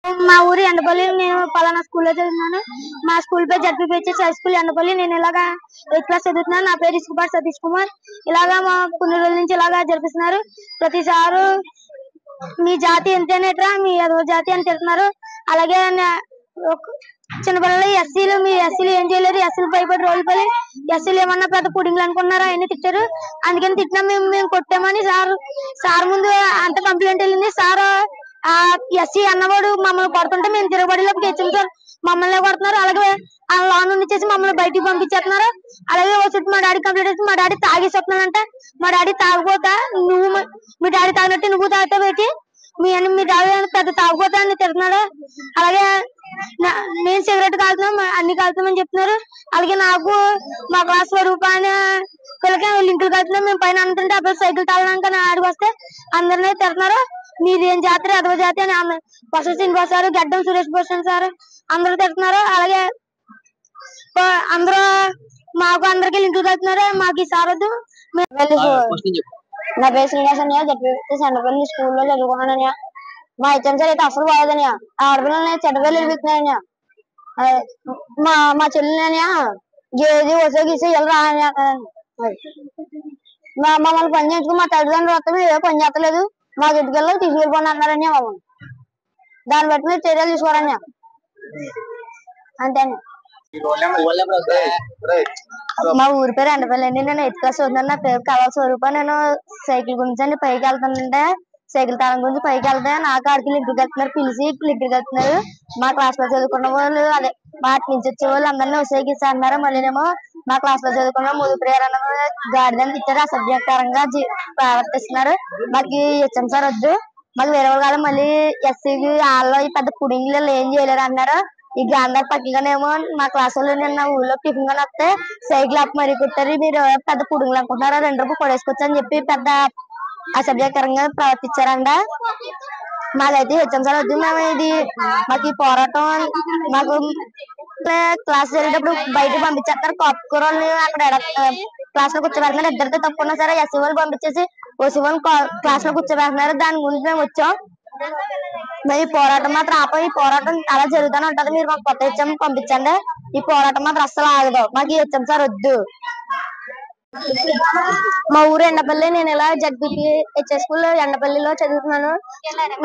మా ఊరు ఎండపల్లి. నేను పలానా స్కూల్లో చదువుతున్నాను. మా స్కూల్ పేరు జడ్పీహెచ్ఎస్ హై స్కూల్ ఎండపల్లి. నేను ఇలాగా 8th క్లాస్ చదువుతున్నాను. నా పేరు ఇసుకపాటి సతీష్ కుమార్. ఇలాగా మా కొన్ని రోజుల నుంచి ఇలాగా జరిపిస్తున్నారు. ప్రతిసారి మీ జాతి ఎంతనేట్రా, మీ జాతి అని తిడుతున్నారు. అలాగే చిన్నపిల్లలు ఎస్సీలు, మీ ఎస్సీలు ఏం చేయలేదు, ఎస్సీలు భయపడి రోజులు పడి ఎస్సీలు ఏమన్నా పెద్ద పుడింగ్లు అనుకున్నారా అని తిట్టారు. అందుకని తిట్టినా మేము కొట్టామని సార్ ముందు అంత కంప్లైంట్ వెళ్ళింది. సార్ ఎస్సీ అన్నవాడు మమ్మల్ని కొడుతుంటే మేము తిరగబడిలోకి తెచ్చాం సార్. మమ్మల్ని కొడుతున్నారు. అలాగే ఆ లోన్ నుండి చేసి మమ్మల్ని బయటికి పంపించేస్తున్నారు. అలాగే వచ్చి మా డాడీ కంప్లైంట్ వచ్చి మా డాడీ తాగేసి వస్తున్నానంటే, మా డాడీ తాగపోతా, మీ డాడీ తాగినట్టు నువ్వు తాగుతా పెట్టి మీ డాడీ పెద్ద తాగపోతా అని తిడుతున్నాడు. అలాగే నేను సిగరెట్ కాలుతున్నాం, అన్ని కాలుతామని చెప్తున్నారు. అలాగే నాకు మా క్లాస్ స్వరూపాన్ని పిల్లకి లింకులు కలుతున్నాం. మేము పైన అంటుంటే అప్పుడు సైకిల్ తాగడానికి ఆడికి వస్తే అందరినీ తిడుతున్నారు. మీదేం జాతర, అదవ జాతి అని బొత్స శ్రీనివాస్ సార్, గడ్డం సురేష్ భూషణ్ సార్ అందరూ తిడుతున్నారు. అలాగే అందరూ మాకు అందరికి లింకులు కలుతున్నారు. మాకు ఈ సార్ వద్దు. నా పేరు శ్రీనివాస్ అన్నయ్య. జడ్పీహెచ్ఎస్ ఎండపల్లి స్కూల్లో చదువుకున్నానయ్య. మా హెచ్ఎం సార్ అయితే అసలు బాగోదన్నయ్య. ఆడపిల్లల్ని చెడ్డపిల్లలు వెళ్ళిపోతున్నాయన్నయ్య. మా చెల్లెలన్నయ్య గేది వసే గీసి వెళ్ళరా మమ్మల్ని పని చేయించుకుని మా తల్లిదండ్రులు వస్తే మేము ఏ పని చేస్తలేదు, మా చుట్టుకెళ్ళి తీసుకెళ్ళిపోండి అన్నారని మమ్మల్ని. దాన్ని బట్టి మీరు చర్యలు తీసుకోరని అంతే. మా ఊరి పేరు ఎండపల్లి అండి. నేను 8th క్లాస్ చదువుతున్నాను. నా పేరు కళా స్వరూప. నేను సైకిల్ గురించి పైకి వెళ్తానంటే, సైకిల్ తాళం గురించి పైకి వెళ్తే నాకు ఆడికి లింకులు కడుతున్నారు. పిలిచి లింకులు కడుతున్నారు. మా క్లాస్ లో చదువుకున్న వాళ్ళు, అదే వాటి నుంచి వచ్చే వాళ్ళు అందరినీ ఉసేగిస్తా అన్నారు. మళ్ళీనేమో మా క్లాస్ లో చదువుకున్న ముదు ప్రేరణ గాడిదని ఇచ్చారు. అసభ్యకరంగా ప్రవర్తిస్తున్నారు. మాకు హెచ్ఎం సార్ వద్దు, మాకు వేరే వాళ్ళు మళ్ళీ ఎస్సీకి వాళ్ళు ఈ పెద్ద పుడింగ్లు ఏం చేయలేరు అన్నారు. ఈ గాంధార్ పక్కగానేమో మా క్లాస్ వాళ్ళు నిన్న ఊళ్ళో టిఫిన్ గా వస్తే సైకిల్ అప్ మరీ కుట్టారు. మీరు పెద్ద పుడుగులు అనుకుంటున్నారా, 2 రూపాయలు కొడేసుకోవచ్చు అని చెప్పి పెద్ద అసభ్యకరంగా ప్రవర్తించారంట. మాకైతే హెచ్ఎం సార్ వద్దు. మేము మాకు ఈ పోరాటం మాకు క్లాస్ జరిగేటప్పుడు బయటకు పంపించేస్తారు. కాపుకూరల్ని అక్కడ క్లాస్ లో కూర్చోబెడుతున్నారు. ఇద్దరితో తప్పుకున్నా సరే ఎస్సీ వాళ్ళు పంపించేసి ఓసీ వాళ్ళు క్లాస్ లో కూర్చోబెడుతున్నారు. దాని గురించి మేము వచ్చాం. మరి ఈ పోరాటం మాత్రం ఈ పోరాటం అలా జరుగుతూనే ఉంటది. మీరు మాకు కొత్త హెచ్ఎం పంపించండి. ఈ పోరాటం మాత్రం అస్సలు ఆగదు. మాకు ఈ హెచ్ఎం సార్ వద్దు. మా ఊరు ఎండపల్లి. నేను ఇలా జడ్పీహెచ్ఎస్ స్కూల్ ఎండపల్లిలో చదువుతున్నాను.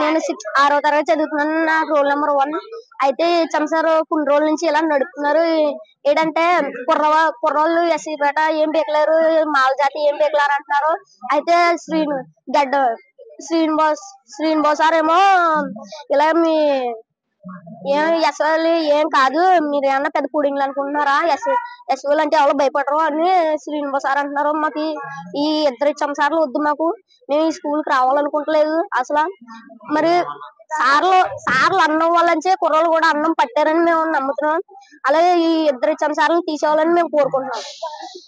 నేను 6వ తరగతి చదువుతున్నాను. నా రోల్ నెంబర్ 1. అయితే హెచ్ఎం సార్ కొన్ని రోజుల నుంచి ఇలా నడుపుతున్నారు. ఏంటంటే కుర్రోళ్ళు ఎస్సీ పేట ఏం పీకలేరు, మాల జాతి ఏం పీకలేరు అంటున్నారు. అయితే శ్రీనివాస్ సార్ ఏమో ఇలా ఎస్ఐలు ఏం కాదు, మీరు ఏమన్నా పెద్ద పుడింగ్లు అనుకుంటున్నారా, ఎస్ఐలు అంటే ఎవరు భయపడరు అని శ్రీనివాస్ సార్ అంటున్నారు. మాకు ఈ ఇద్దరు హెచ్ఎం సార్లు వద్దు. మాకు మేము ఈ స్కూల్ కి రావాలనుకుంటలేదు అసలు. మరి సార్లు అన్నం వాళ్ళంచే కుర్రోళ్ళు కూడా అన్నం పట్టారని మేము నమ్ముతున్నాం. అలాగే ఈ ఇద్దరు హెచ్ఎం సార్లు తీసేవాలని మేము కోరుకుంటున్నాం.